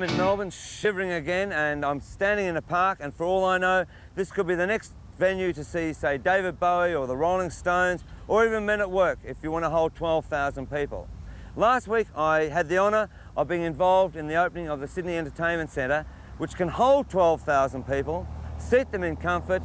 I'm in Melbourne, shivering again, and I'm standing in a park, and for all I know, this could be the next venue to see, say, David Bowie or the Rolling Stones, or even Men at Work, if you want to hold 12,000 people. Last week, I had the honour of being involved in the opening of the Sydney Entertainment Centre, which can hold 12,000 people, seat them in comfort,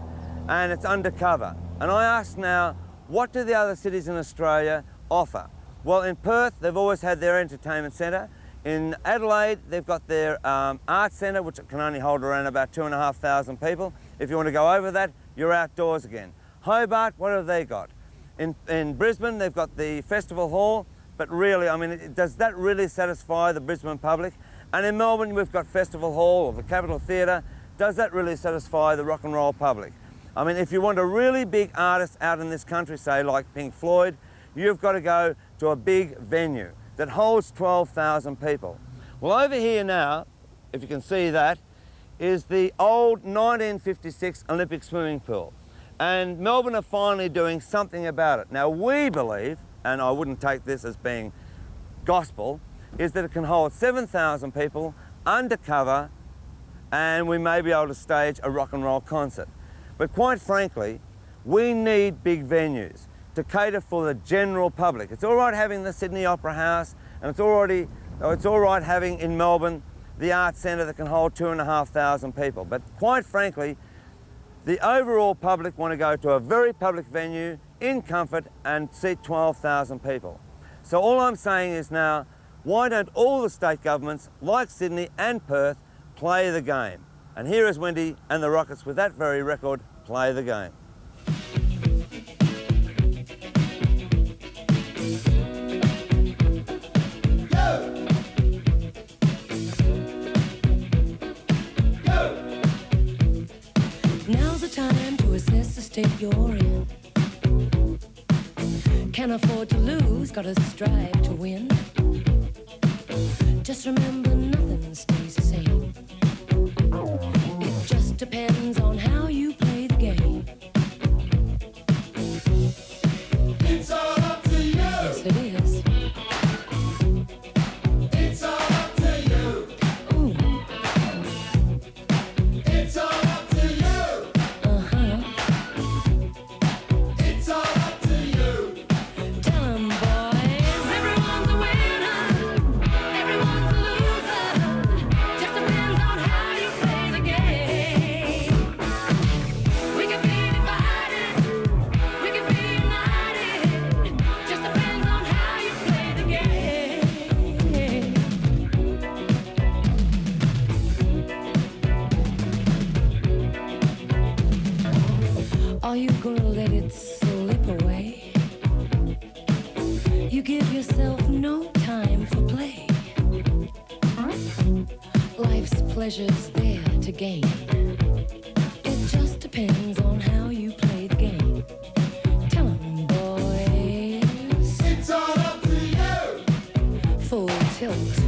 and it's undercover. And I ask now, what do the other cities in Australia offer? Well, in Perth, they've always had their entertainment centre. In Adelaide, they've got their arts centre, which can only hold around about 2,500 people. If you want to go over that, you're outdoors again. Hobart, what have they got? In Brisbane, they've got the Festival Hall, but really, I mean, does that really satisfy the Brisbane public? And in Melbourne, we've got Festival Hall or the Capitol Theatre. Does that really satisfy the rock and roll public? I mean, if you want a really big artist out in this country, say like Pink Floyd, you've got to go to a big venue that holds 12,000 people. Well, over here now, if you can see that, is the old 1956 Olympic swimming pool. And Melbourne are finally doing something about it. Now, we believe, and I wouldn't take this as being gospel, is that it can hold 7,000 people undercover, and we may be able to stage a rock and roll concert. But quite frankly, we need big venues to cater for the general public. It's all right having the Sydney Opera House, and it's all right having in Melbourne the Arts Centre that can hold 2,500 people. But quite frankly, the overall public want to go to a very public venue in comfort and seat 12,000 people. So all I'm saying is now, why don't all the state governments, like Sydney and Perth, play the game? And here is Wendy and the Rockets with that very record, Play the Game. Now's the time to assess the state you're in. Can't afford to lose, gotta strive to win. Just remember, nothing stays the same. It just depends on how you play the game. It's all up to you. Yes, it is. It's all up to you. Ooh. It's all up to you. It's all up to you. Tell 'em, boys, everyone's a winner, everyone's a loser. Just depends on how you play the game. We can be divided, we can be united. Just depends on how you play the game. Are you gonna let it slip away? You give yourself no time for play. Life's pleasure's there to gain. It just depends on how you play the game. Tell 'em, boys, It's all up to you. full tilt.